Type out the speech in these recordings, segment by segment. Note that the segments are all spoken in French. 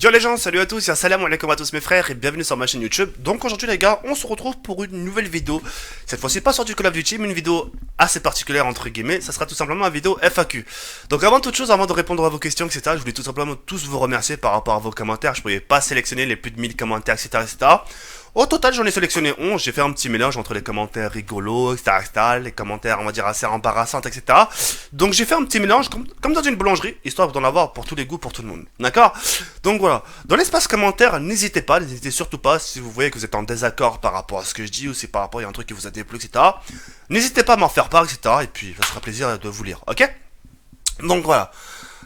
Yo les gens, salut à tous, et salam alaikum à tous mes frères et bienvenue sur ma chaîne YouTube. Donc aujourd'hui les gars, on se retrouve pour une nouvelle vidéo. Cette fois-ci pas sur du Call of Duty, mais une vidéo assez particulière entre guillemets. Ça sera tout simplement une vidéo FAQ. Donc avant toute chose, avant de répondre à vos questions, etc., je voulais tout simplement tous vous remercier par rapport à vos commentaires. Je pouvais pas sélectionner les plus de 1000 commentaires, etc., etc. Au total, j'en ai sélectionné 11. J'ai fait un petit mélange entre les commentaires rigolos, etc., les commentaires, on va dire, assez embarrassants, etc. Donc j'ai fait un petit mélange, comme dans une boulangerie, histoire d'en avoir pour tous les goûts, pour tout le monde. D'accord? Donc voilà. Dans l'espace commentaire, n'hésitez surtout pas, si vous voyez que vous êtes en désaccord par rapport à ce que je dis, ou si par rapport à un truc qui vous a déplu, etc. N'hésitez pas à m'en faire part, etc. Et puis, ça sera plaisir de vous lire, ok? Donc voilà.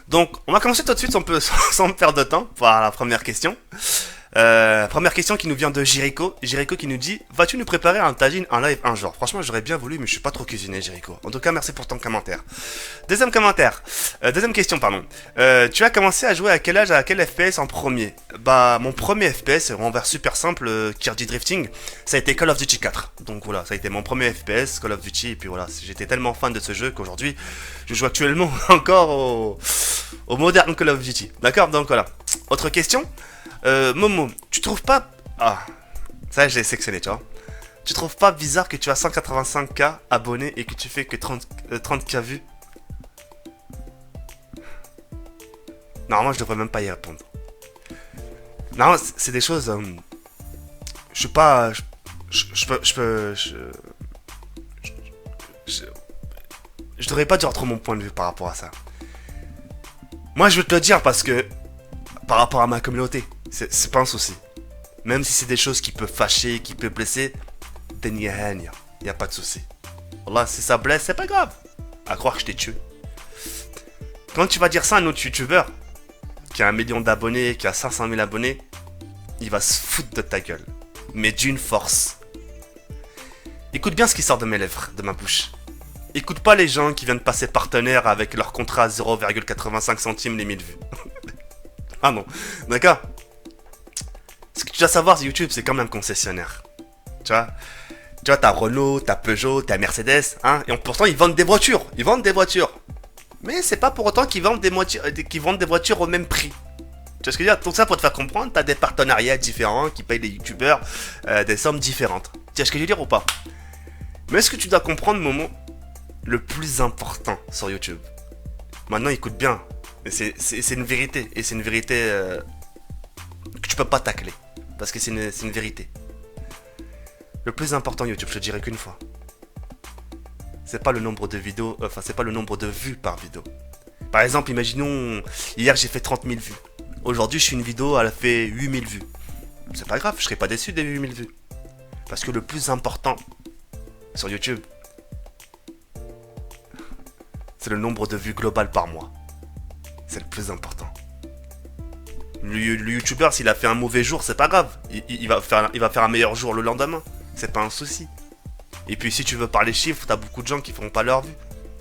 Donc, on va commencer tout de suite sans perdre de temps, par la première question. Première question qui nous vient de Jericho. Jericho qui nous dit: vas-tu nous préparer un tagine en live un jour? Franchement, j'aurais bien voulu, mais je suis pas trop cuisiné, Jericho. En tout cas, merci pour ton commentaire. Deuxième commentaire. Deuxième question, pardon. Tu as commencé à jouer à quel âge, à quel FPS en premier? Bah, mon premier FPS, en vers super simple, Kirby Drifting, ça a été Call of Duty 4. Donc voilà, ça a été mon premier FPS, Call of Duty. Et puis voilà, j'étais tellement fan de ce jeu qu'aujourd'hui, je joue actuellement encore au moderne Call of Duty. D'accord? Donc voilà. Autre question. Momo, tu trouves pas... Ah, ça j'ai sélectionné, tu vois. Tu trouves pas bizarre que tu as 185K abonnés et que tu fais que 30K vues? Normalement, je devrais même pas y répondre. Non, c'est des choses... je suis pas... Je devrais pas dire trop mon point de vue par rapport à ça. Moi, je veux te le dire parce que... Par rapport à ma communauté, c'est pas un souci. Même si c'est des choses qui peuvent fâcher, qui peuvent blesser, il y a pas de souci. Voilà, si ça blesse, c'est pas grave. À croire que je t'ai tué. Quand tu vas dire ça à un autre youtubeur, qui a 1 million d'abonnés, qui a 500 000 abonnés, il va se foutre de ta gueule. Mais d'une force. Écoute bien ce qui sort de mes lèvres, de ma bouche. Écoute pas les gens qui viennent passer partenaire avec leur contrat à 0,85 centimes les 1000 vues. Ah non, d'accord. Ce que tu dois savoir, c'est YouTube, c'est comme un concessionnaire. Tu vois, t'as Renault, t'as Peugeot, t'as Mercedes, hein, et pourtant ils vendent des voitures. Ils vendent des voitures. Mais c'est pas pour autant qu'ils vendent des voitures au même prix. Tu vois ce que je veux dire? Tout ça pour te faire comprendre, t'as des partenariats différents qui payent les youtubeurs des sommes différentes. Tu vois ce que je veux dire ou pas? Mais ce que tu dois comprendre, Momo, le plus important sur YouTube. Maintenant, écoute bien. C'est une vérité. Et c'est une vérité que tu peux pas tacler. Parce que c'est une vérité. Le plus important YouTube, je te dirais qu'une fois. C'est pas le nombre de vidéos. Enfin, c'est pas le nombre de vues par vidéo. Par exemple, imaginons. Hier, j'ai fait 30 000 vues. Aujourd'hui, je suis une vidéo, elle a fait 8 000 vues. C'est pas grave, je serai pas déçu des 8 000 vues. Parce que le plus important sur YouTube, c'est le nombre de vues globales par mois. C'est le plus important. Le youtubeur, s'il a fait un mauvais jour, c'est pas grave. Il va faire un meilleur jour le lendemain. C'est pas un souci. Et puis si tu veux parler chiffres, t'as beaucoup de gens qui feront pas leur vue.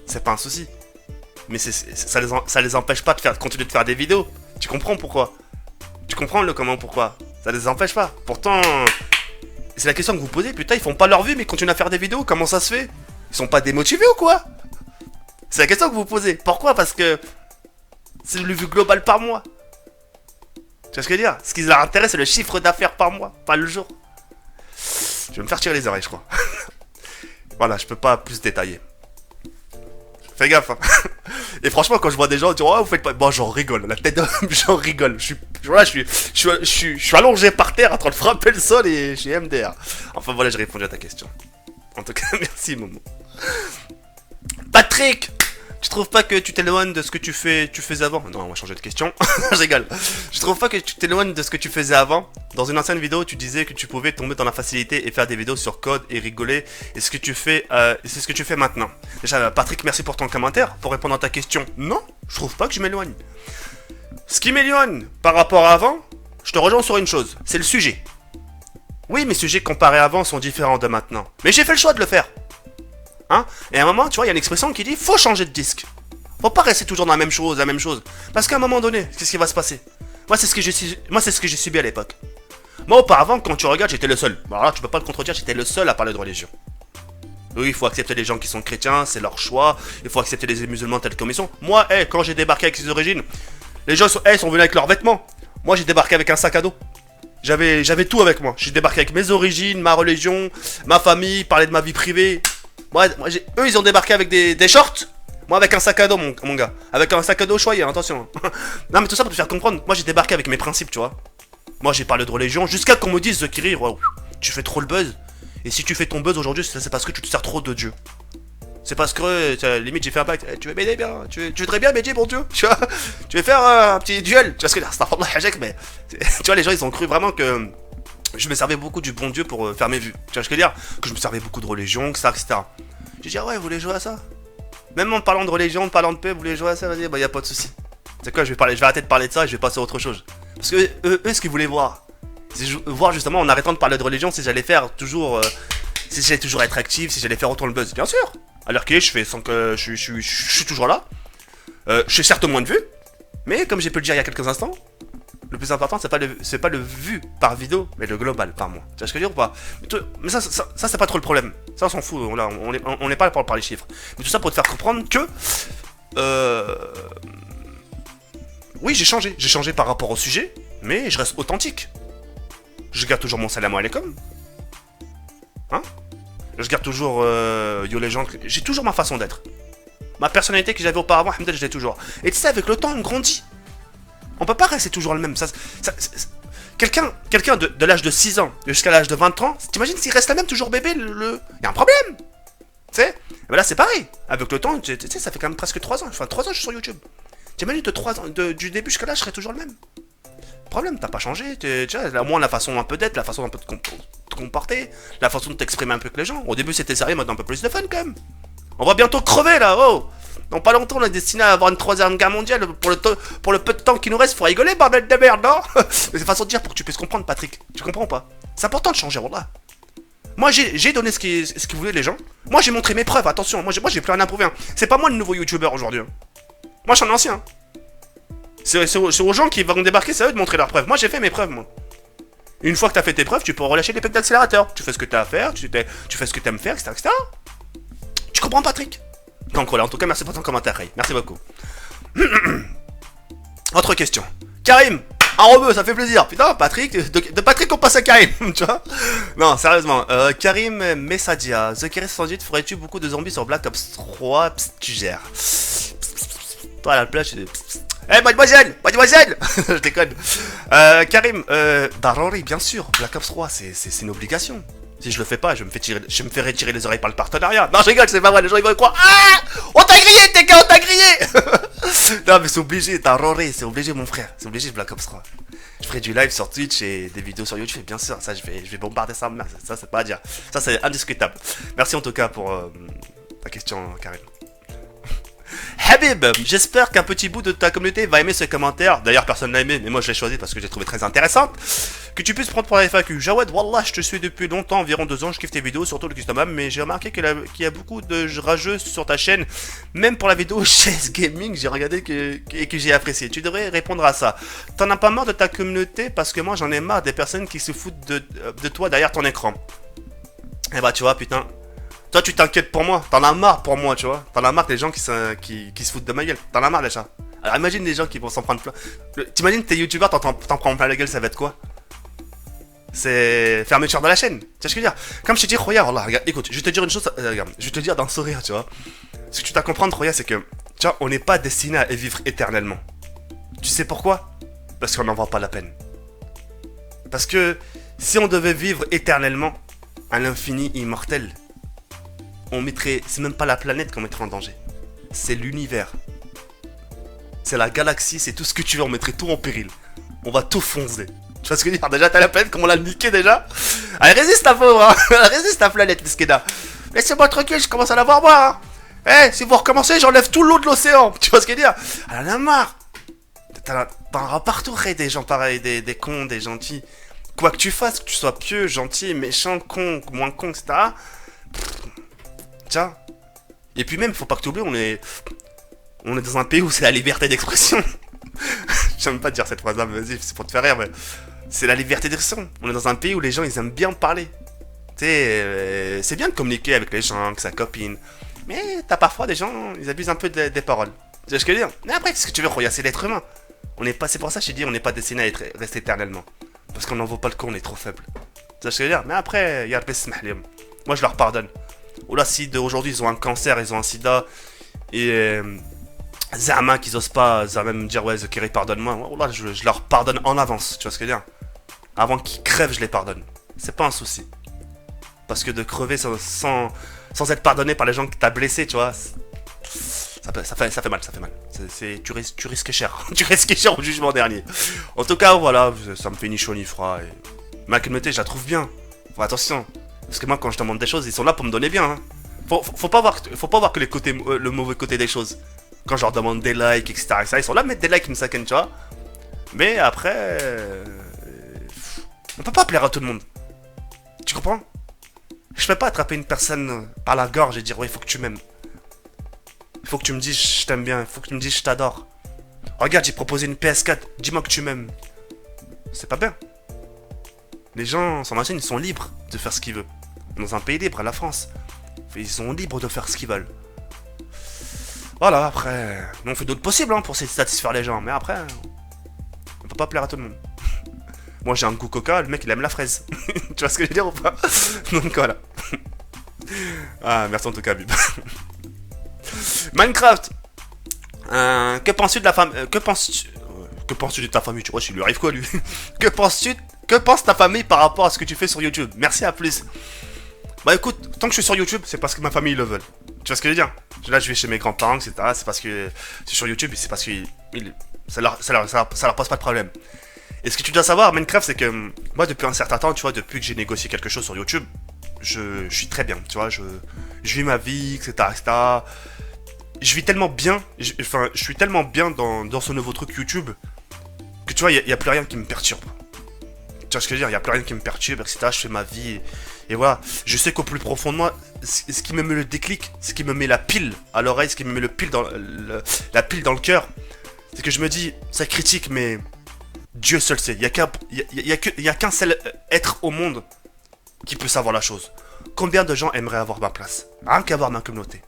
C'est pas un souci. Mais ça les empêche pas de continuer de faire des vidéos. Tu comprends pourquoi? Tu comprends le comment pourquoi? Ça les empêche pas. Pourtant, c'est la question que vous posez. Putain, ils font pas leur vue mais ils continuent à faire des vidéos. Comment ça se fait? Ils sont pas démotivés ou quoi? C'est la question que vous posez. Pourquoi? Parce que c'est le vue global par mois. Tu vois ce que je veux dire? Ce qui leur intéresse, c'est le chiffre d'affaires par mois, pas le jour. Je vais me faire tirer les oreilles, je crois. Voilà, je peux pas plus détailler. Fais gaffe, hein. Et franchement, quand je vois des gens dire: oh, vous faites pas. Bon, j'en rigole. La tête d'homme, j'en rigole. Je suis allongé par terre en train de frapper le sol et je suis MDR. Enfin, voilà, j'ai répondu à ta question. En tout cas, merci, Momo. Patrick! Tu trouves pas que tu t'éloignes de ce que tu faisais avant? Non, on va changer de question. Je rigole. Je trouve pas que tu t'éloignes de ce que tu faisais avant? Dans une ancienne vidéo, tu disais que tu pouvais tomber dans la facilité et faire des vidéos sur code et rigoler. Et ce que tu fais, c'est ce que tu fais maintenant. Déjà, Patrick, merci pour ton commentaire. Pour répondre à ta question, non, je trouve pas que je m'éloigne. Ce qui m'éloigne par rapport à avant, je te rejoins sur une chose, c'est le sujet. Oui, mes sujets comparés à avant sont différents de maintenant. Mais j'ai fait le choix de le faire. Hein? Et à un moment, tu vois, il y a une expression qui dit: faut changer de disque. Faut pas rester toujours dans la même chose. Parce qu'à un moment donné, qu'est-ce qui va se passer? Moi, c'est ce que j'ai subi à l'époque. Moi, auparavant, quand tu regardes, j'étais le seul. Alors là, tu peux pas le contredire, j'étais le seul à parler de religion. Oui, il faut accepter les gens qui sont chrétiens, c'est leur choix. Il faut accepter les musulmans tels comme ils sont. Moi, quand j'ai débarqué avec ses origines, les gens sont venus avec leurs vêtements. Moi, j'ai débarqué avec un sac à dos. J'avais tout avec moi. J'ai débarqué avec mes origines, ma religion, ma famille, parler de ma vie privée. Eux, ils ont débarqué avec des shorts. Moi, avec un sac à dos, mon gars. Avec un sac à dos choyé, attention. Non, mais tout ça pour te faire comprendre. Moi, j'ai débarqué avec mes principes, tu vois. Moi, j'ai parlé de religion jusqu'à qu'on me dise, The Kiri, wow, tu fais trop le buzz. Et si tu fais ton buzz aujourd'hui, c'est parce que tu te sers trop de Dieu. C'est parce que, limite, j'ai fait un pacte. Tu veux m'aider bien, tu voudrais bien m'aider pour Dieu, tu vois. Tu veux faire un petit duel. Tu vois ce que c'est un mais tu vois, les gens, ils ont cru vraiment que je me servais beaucoup du bon Dieu pour faire mes vues. Tu vois ce que je veux dire? Que je me servais beaucoup de religion, etc. J'ai dit, ah ouais, vous voulez jouer à ça? Même en parlant de religion, en parlant de paix, vous voulez jouer à ça? Vas-y, bah y a pas de souci. C'est quoi, je vais arrêter de parler de ça et je vais passer à autre chose. Parce que eux ce qu'ils voulaient voir, c'est voir justement en arrêtant de parler de religion si j'allais faire toujours, si j'allais toujours être actif, si j'allais faire autant le buzz. Bien sûr. Alors que je fais sans que je suis toujours là. Je suis certes moins de vues, mais comme j'ai pu le dire il y a quelques instants, le plus important c'est pas le vu par vidéo, mais le global par mois. Tu vois ce que je veux dire ou pas? Mais ça c'est pas trop le problème. Ça on s'en fout. On n'est pas là pour parler chiffres. Mais tout ça pour te faire comprendre que oui, j'ai changé par rapport au sujet, mais je reste authentique. Je garde toujours mon salam alaikum. Hein? Je garde toujours yo les gens. J'ai toujours ma façon d'être. Ma personnalité que j'avais auparavant, je l'ai toujours. Et tu sais, avec le temps, on grandit. On peut pas rester toujours le même. Quelqu'un de l'âge de 6 ans jusqu'à l'âge de 20 ans, t'imagines s'il reste le même, toujours bébé, y a un problème. Tu sais? Ben là, c'est pareil. Avec le temps, tu sais, ça fait quand même presque 3 ans. Enfin, 3 ans, je suis sur YouTube. T'imagines de 3 ans, du début jusqu'à là, je serai toujours le même. Problème, t'as pas changé. Tu vois, au moins la façon un peu d'être, la façon un peu de te comporter, la façon de t'exprimer un peu avec les gens. Au début, c'était sérieux, maintenant un peu plus de fun quand même. On va bientôt crever là, oh! Dans pas longtemps, on est destiné à avoir une 3e guerre mondiale. Pour le peu de temps qui nous reste, faut rigoler, bordel de merde, non? C'est une façon de dire pour que tu puisses comprendre, Patrick. Tu comprends ou pas? C'est important de changer, voilà. Moi, j'ai donné ce qu'ils voulaient les gens. Moi, j'ai montré mes preuves, attention. Moi, j'ai plus rien à prouver. Hein. C'est pas moi le nouveau youtubeur aujourd'hui. Hein. Moi, je suis un ancien. C'est aux gens qui vont débarquer, c'est à eux de montrer leurs preuves. Moi, j'ai fait mes preuves, moi. Une fois que t'as fait tes preuves, tu peux relâcher les pecs d'accélérateur. Tu fais ce que t'as à faire, tu fais ce que t'aimes faire, etc. Tu comprends, Patrick? Donc voilà, en tout cas, merci pour ton commentaire, Ray. Merci beaucoup. Autre question. Karim, un rebeu, ça fait plaisir. Putain, Patrick, de Patrick, on passe à Karim, tu vois? Non, sérieusement. Karim Messadia, The Kiri 78, ferais-tu beaucoup de zombies sur Black Ops 3? Psst, tu gères. Toi, à la plage, tu... Eh, mademoiselle! Je déconne. Karim, Darori, bien sûr. Black Ops 3, c'est une obligation. Si je le fais pas, je me fais retirer les oreilles par le partenariat. Non, je rigole, c'est pas vrai, les gens ils vont croire. Ah! On t'a grillé, tes gars, on t'a grillé! Non, mais c'est obligé, Darori, c'est obligé, mon frère. C'est obligé, Black Ops 3. Je ferai du live sur Twitch et des vidéos sur YouTube, bien sûr. Ça, je vais bombarder ça. Ça, c'est pas à dire. Ça, c'est indiscutable. Merci en tout cas pour ta question, Karim. Habib, j'espère qu'un petit bout de ta communauté va aimer ce commentaire. D'ailleurs, personne l'a aimé, mais moi je l'ai choisi parce que j'ai trouvé très intéressante. Que tu puisses prendre pour la FAQ. Jawed, wallah, je te suis depuis longtemps, environ 2 ans. Je kiffe tes vidéos, surtout le custom am, mais j'ai remarqué qu'il y a beaucoup de rageux sur ta chaîne. Même pour la vidéo Chess Gaming, j'ai regardé et que j'ai apprécié. Tu devrais répondre à ça. T'en as pas marre de ta communauté parce que moi j'en ai marre des personnes qui se foutent de toi derrière ton écran. Eh bah, tu vois, putain. Toi, tu t'inquiètes pour moi. T'en as marre pour moi, tu vois. T'en as marre des gens qui se foutent de ma gueule. T'en as marre déjà. Alors imagine des gens qui vont s'en prendre plein. T'imagines t'es youtubeur, t'en prends plein la gueule, ça va être quoi? C'est fermeture de la chaîne. Tu vois ce que je veux dire? Comme je te dis, regarde, écoute, je vais te dire une chose, regarde, je vais te dire d'un sourire, tu vois. Ce que tu dois comprendre, Roya, c'est que, tu vois, on n'est pas destiné à vivre éternellement. Tu sais pourquoi? Parce qu'on n'en vaut pas la peine. Parce que si on devait vivre éternellement, à l'infini immortel, on mettrait, c'est même pas la planète qu'on mettrait en danger. C'est l'univers. C'est la galaxie, c'est tout ce que tu veux, on mettrait tout en péril. On va tout foncer. Tu vois ce que je veux dire? Déjà, t'as la planète, comme on l'a niqué déjà. Allez, résiste ta pauvre, hein. Résiste ta planète, Miskeda. Laissez-moi tranquille, je commence à la voir moi, hein. Eh, si vous recommencez, j'enlève tout l'eau de l'océan. Tu vois ce que je veux dire? Elle en a marre. T'en auras partout, des gens pareils, des cons, des gentils. Quoi que tu fasses, que tu sois pieux, gentil, méchant, con, moins con, etc. Tiens. Et puis même, faut pas que tu oublies, on est dans un pays où c'est la liberté d'expression. J'aime pas dire cette phrase-là, mais vas-y, c'est pour te faire rire, mais c'est la liberté d'expression. On est dans un pays où les gens, ils aiment bien parler. Tu sais, c'est bien de communiquer avec les gens, que sa copine. Mais t'as parfois des gens, ils abusent un peu des paroles. Tu sais ce que je veux dire? Mais après, qu'est-ce que tu veux, regarde, c'est l'être humain. On n'est pas, c'est pour ça que j'ai dit on n'est pas destiné à rester éternellement. Parce qu'on n'en vaut pas le coup, on est trop faible. Tu vois ce que je veux dire? Mais après, il y a le moi je leur pardonne. Ou là, si aujourd'hui ils ont un cancer, ils ont un sida, et Zama qu'ils osent pas, Zama me dire ouais, Zekiri pardonne-moi, là je leur pardonne en avance, tu vois ce que je veux dire? Avant qu'ils crèvent, je les pardonne. C'est pas un souci. Parce que de crever sans être pardonné par les gens que t'as blessés, tu vois, ça fait mal, ça fait mal. Tu risques cher. Tu risques cher au jugement dernier. En tout cas, voilà, ça me fait ni chaud ni froid. Et ma communauté, je la trouve bien. Faut attention. Parce que moi, quand je demande des choses, ils sont là pour me donner bien. Hein. Faut pas voir que le mauvais côté des choses. Quand je leur demande des likes, etc., ils sont là pour mettre des likes, ils me saquent, tu vois. Mais après, on peut pas plaire à tout le monde. Tu comprends? Je peux pas attraper une personne par la gorge et dire ouais, il faut que tu m'aimes. Il faut que tu me dises je t'aime bien, il faut que tu me dises je t'adore. Regarde, j'ai proposé une PS4, dis-moi que tu m'aimes. C'est pas bien. Les gens, sans machine, ils sont libres de faire ce qu'ils veulent. Dans un pays libre, la France, ils sont libres de faire ce qu'ils veulent. Voilà, après, nous on fait d'autres possibles hein, pour satisfaire les gens, mais après, on peut pas plaire à tout le monde. Moi j'ai un goût coca, le mec il aime la fraise. Tu vois ce que je veux dire ou pas? Donc voilà. Ah, merci en tout cas, Bib. Minecraft. Que penses-tu de la femme Que penses-tu de ta famille? Tu vois, je lui arrive quoi lui? Que pense ta famille par rapport à ce que tu fais sur YouTube? Merci, à plus. Bah écoute, tant que je suis sur YouTube, c'est parce que ma famille le veut. Tu vois ce que je veux dire? Là, je vais chez mes grands-parents, etc. C'est parce que je suis sur YouTube et c'est parce que ça leur pose pas de problème. Et ce que tu dois savoir, Minecraft, c'est que moi, depuis un certain temps, tu vois, depuis que j'ai négocié quelque chose sur YouTube, je suis très bien, tu vois, je vis ma vie, etc., etc. Je vis tellement bien, je suis tellement bien dans ce nouveau truc YouTube que tu vois, il n'y a plus rien qui me perturbe. Tu vois ce que je veux dire? Il n'y a plus rien qui me perturbe, etc. Je fais ma vie et voilà. Je sais qu'au plus profond de moi, ce qui me met le déclic, ce qui me met la pile à l'oreille, ce qui me met la pile dans le cœur, c'est que je me dis, ça critique, mais Dieu seul sait. Il n'y a qu'un seul être au monde qui peut savoir la chose. Combien de gens aimeraient avoir ma place? Rien qu'avoir ma communauté.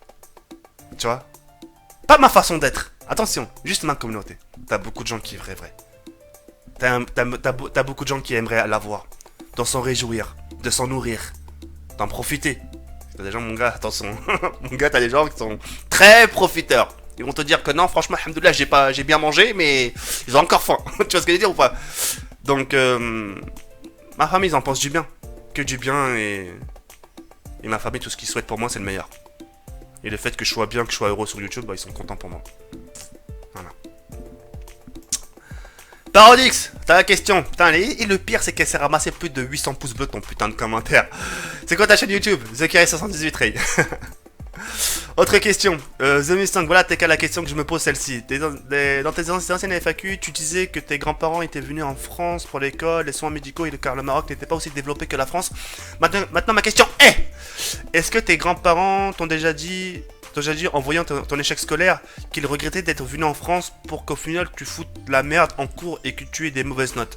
Tu vois? Pas ma façon d'être. Attention, juste ma communauté. T'as beaucoup de gens qui rêveraient. T'as beaucoup de gens qui aimeraient l'avoir. D'en s'en réjouir. De s'en nourrir. D'en profiter. T'as des gens, mon gars, attention. Mon gars, t'as des gens qui sont très profiteurs. Ils vont te dire que non, franchement, alhamdoulilah, j'ai bien mangé, mais ils ont encore faim. Tu vois ce que je veux dire ou pas? Donc, ma famille, ils en pensent du bien. Que du bien et ma famille, tout ce qu'ils souhaitent pour moi, c'est le meilleur. Et le fait que je sois bien, que je sois heureux sur YouTube, bah, ils sont contents pour moi. Voilà. Parodix, t'as la question. Putain, et le pire, c'est qu'elle s'est ramassée plus de 800 pouces bleus ton putain de commentaire. C'est quoi ta chaîne YouTube? Zekiri78 Ray. Autre question. The Mustang, voilà, t'es qu'à la question que je me pose celle-ci. Dans tes anciennes FAQ, tu disais que tes grands-parents étaient venus en France pour l'école, les soins médicaux, et car le Maroc n'était pas aussi développé que la France. Maintenant ma question est, est-ce que tes grands-parents t'ont déjà dit, en voyant ton échec scolaire, qu'ils regrettaient d'être venus en France pour qu'au final tu foutes la merde en cours et que tu aies des mauvaises notes?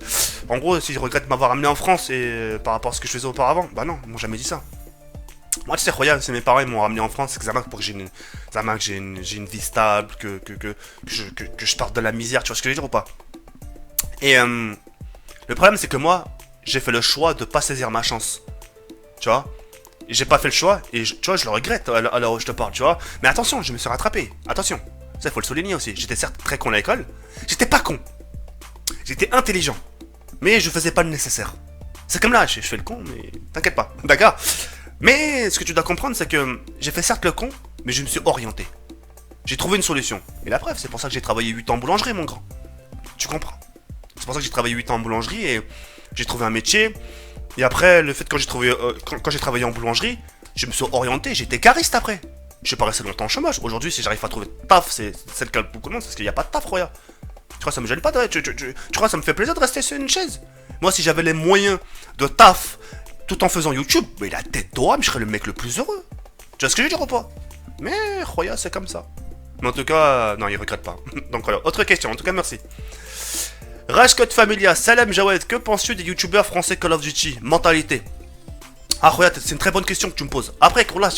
En gros, si je regrette de m'avoir amené en France et par rapport à ce que je faisais auparavant, bah non, ils m'ont jamais dit ça. Moi, tu sais, regarde, c'est mes parents, ils m'ont ramené en France, c'est pour que j'ai une vie stable, que je parte de la misère, tu vois ce que je veux dire ou pas? Et le problème, c'est que moi, j'ai fait le choix de pas saisir ma chance. Tu vois? Et j'ai pas fait le choix, et tu vois, je le regrette à l'heure où je te parle, tu vois? Mais attention, je me suis rattrapé. Attention. Ça, faut le souligner aussi. J'étais certes très con à l'école. J'étais pas con. J'étais intelligent. Mais je faisais pas le nécessaire. C'est comme là, je fais le con, mais t'inquiète pas. D'accord? Mais ce que tu dois comprendre, c'est que j'ai fait certes le con, mais je me suis orienté. J'ai trouvé une solution. Et la preuve, c'est pour ça que j'ai travaillé 8 ans en boulangerie, mon grand. Tu comprends? C'est pour ça que j'ai travaillé 8 ans en boulangerie et j'ai trouvé un métier. Et après, le fait que quand j'ai travaillé en boulangerie, je me suis orienté, j'étais cariste après. Je suis pas resté longtemps au chômage. Aujourd'hui, si j'arrive pas à trouver de taf, c'est le cas de beaucoup de monde, parce qu'il n'y a pas de taf, regarde. Tu crois que ça me gêne pas tu crois que ça me fait plaisir de rester sur une chaise? Moi, si j'avais les moyens de taf tout en faisant YouTube, mais la tête d'homme, je serais le mec le plus heureux. Tu vois ce que je veux dire ou pas? Mais, Roya, c'est comme ça. Mais en tout cas, non, il regrette pas. Donc voilà, autre question, en tout cas, merci. Rashcode Familia, Salam Jawed, que penses-tu des youtubeurs français Call of Duty? Mentalité. Ah, Roya, c'est une très bonne question que tu me poses. Après, là,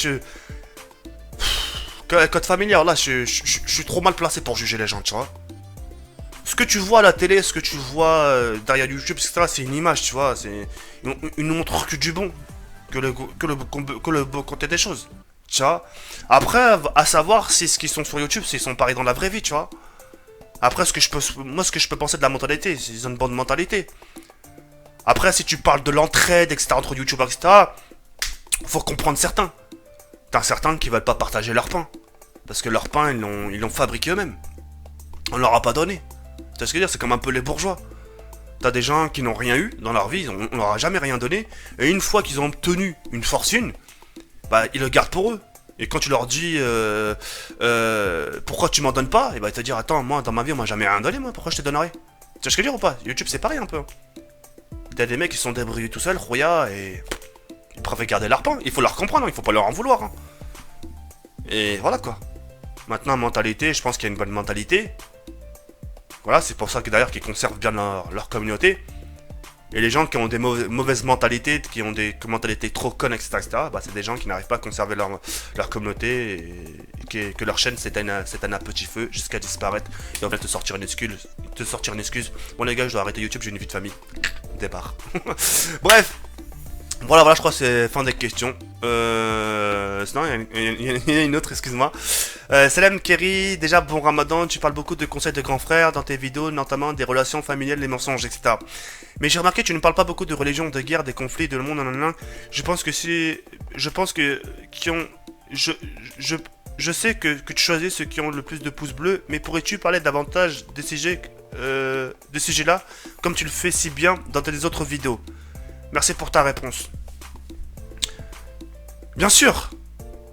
Code Familia, là, je suis trop mal placé pour juger les gens, tu vois. Ce que tu vois à la télé, ce que tu vois derrière YouTube, etc., c'est une image, tu vois. Ils nous montrent que du bon, que le beau côté des choses. Tu vois. Après, à savoir si ce qu'ils sont sur YouTube, s'ils sont pareils dans la vraie vie, tu vois. Après, ce que je peux penser de la mentalité, c'est qu'ils ont une bonne mentalité. Après, si tu parles de l'entraide, etc., entre YouTubeurs, etc., faut comprendre certains. T'as certains qui veulent pas partager leur pain. Parce que leur pain, ils l'ont fabriqué eux-mêmes. On leur a pas donné. Tu vois ce que je veux dire? C'est comme un peu les bourgeois. T'as des gens qui n'ont rien eu dans leur vie, on leur a jamais rien donné. Et une fois qu'ils ont obtenu une fortune, bah, ils le gardent pour eux. Et quand tu leur dis pourquoi tu m'en donnes pas, et bah ils te dire attends, moi dans ma vie on m'a jamais rien donné, moi pourquoi je te donnerais? Tu vois ce que je veux dire ou pas? YouTube c'est pareil un peu. T'as des mecs qui sont débrouillés tout seuls, rouilla, et ils préfèrent garder leur pain. Il faut leur comprendre, il faut pas leur en vouloir. Hein. Et voilà quoi. Maintenant mentalité, je pense qu'il y a une bonne mentalité. Voilà, c'est pour ça que d'ailleurs qu'ils conservent bien leur communauté. Et les gens qui ont des mauvaises mentalités, qui ont des mentalités trop connes, etc., bah, c'est des gens qui n'arrivent pas à conserver leur communauté et que leur chaîne s'éteigne à petit feu jusqu'à disparaître. Et on va te sortir une excuse. Bon les gars, je dois arrêter YouTube, j'ai une vie de famille. Départ. Bref. Voilà, je crois que c'est fin des questions. Sinon, il y a une autre, excuse-moi. Salam Kerry, déjà bon ramadan, tu parles beaucoup de conseils de grands frères dans tes vidéos, notamment des relations familiales, les mensonges, etc. Mais j'ai remarqué que tu ne parles pas beaucoup de religion, de guerre, des conflits, de le monde, Je pense que je sais que tu choisis ceux qui ont le plus de pouces bleus, mais pourrais-tu parler davantage des sujets-là, comme tu le fais si bien dans tes autres vidéos? Merci pour ta réponse. Bien sûr,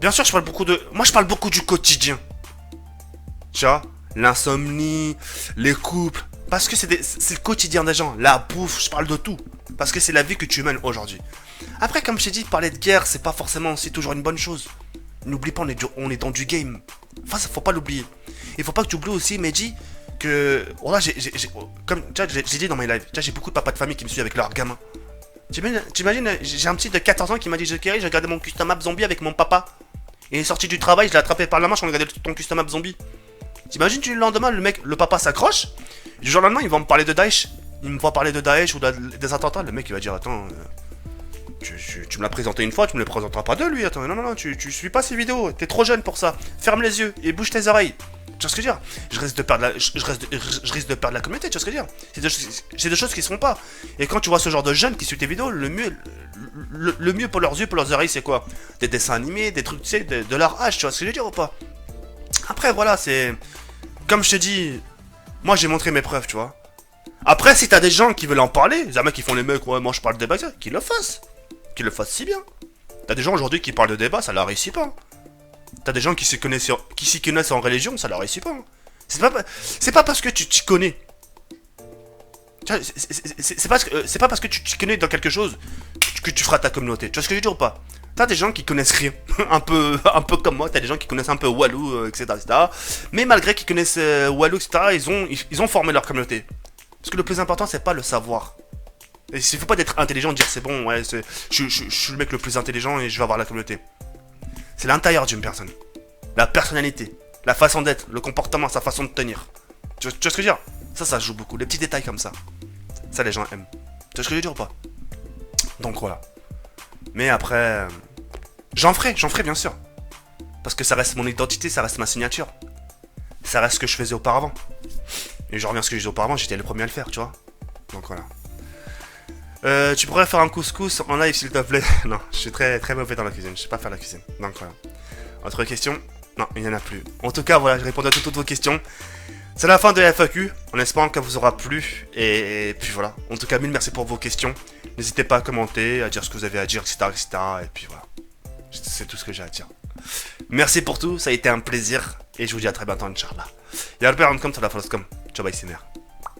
je parle beaucoup de... Moi, je parle beaucoup du quotidien. Tu vois, l'insomnie, les couples. Parce que c'est le quotidien des gens. La bouffe, je parle de tout. Parce que c'est la vie que tu mènes aujourd'hui. Après, comme je t'ai dit, parler de guerre, c'est pas forcément aussi toujours une bonne chose. N'oublie pas, on est dans du game. Enfin, faut pas l'oublier. Il faut pas que tu oublies aussi, Mehdi, que... Voilà, comme j'ai dit dans mes lives, j'ai beaucoup de papas de famille qui me suivent avec leurs gamins. T'imagines, j'ai un petit de 14 ans qui m'a dit Kerry, j'ai regardé mon custom map zombie avec mon papa. Il est sorti du travail, je l'ai attrapé par la main, je regardé ton custom map zombie. T'imagines, le lendemain, le papa s'accroche, du jour au lendemain, il va me parler de Daesh. Il me voit parler de Daesh ou des attentats. Le mec, il va dire attends, tu me l'as présenté une fois, tu me le présenteras pas deux, lui. Attends, non, tu suis pas ces vidéos, t'es trop jeune pour ça. Ferme les yeux et bouge tes oreilles. Tu vois ce que je veux dire? Je risque de perdre la communauté, tu vois ce que je veux dire? C'est des choses qui se font pas. Et quand tu vois ce genre de jeunes qui suivent tes vidéos, le mieux pour leurs yeux, pour leurs oreilles, c'est quoi? Des dessins animés, des trucs, tu sais, de leur âge, tu vois ce que je veux dire ou pas? Après, voilà, c'est... Comme je te dis, moi j'ai montré mes preuves, tu vois. Après, si t'as des gens qui veulent en parler, des mecs qui font les mecs, ouais, moi je parle de débat, qu'ils le fassent. Qu'ils le fassent si bien. T'as des gens aujourd'hui qui parlent de débat, ça leur réussit pas. T'as des gens qui s'y connaissent en religion, ça leur réussit pas. C'est pas parce que tu t'y connais. C'est pas parce que tu t'y connais dans quelque chose que tu feras ta communauté. Tu vois ce que je veux dire ou pas? T'as des gens qui connaissent rien, un peu comme moi, t'as des gens qui connaissent un peu Walou, etc., etc. Mais malgré qu'ils connaissent Walou, etc., ils ont formé leur communauté. Parce que le plus important, c'est pas le savoir. Il suffit pas d'être intelligent, de dire c'est bon, ouais, je suis le mec le plus intelligent et je vais avoir la communauté. C'est l'intérieur d'une personne. La personnalité, la façon d'être, le comportement, sa façon de tenir. Tu vois ce que je veux dire? Ça joue beaucoup. Les petits détails comme ça. Ça, les gens aiment. Tu vois ce que je veux dire ou pas? Donc voilà. Mais après... J'en ferai bien sûr. Parce que ça reste mon identité, ça reste ma signature. Ça reste ce que je faisais auparavant. Et je reviens à ce que je faisais auparavant, j'étais le premier à le faire, tu vois. Donc voilà. Tu pourrais faire un couscous en live s'il te plaît? Non, je suis très très mauvais dans la cuisine, je sais pas faire la cuisine. Donc voilà. Autre question? Non, il n'y en a plus. En tout cas, voilà, j'ai répondu à toutes vos questions. C'est la fin de la FAQ, en espérant qu'elle vous aura plu. Et puis voilà. En tout cas, mille merci pour vos questions. N'hésitez pas à commenter, à dire ce que vous avez à dire, etc. etc. Et puis voilà. C'est tout ce que j'ai à dire. Merci pour tout, ça a été un plaisir. Et je vous dis à très bientôt, Inch'Allah. Ya Rabbi, comme ça la comme. Ciao, bye, c'est mère.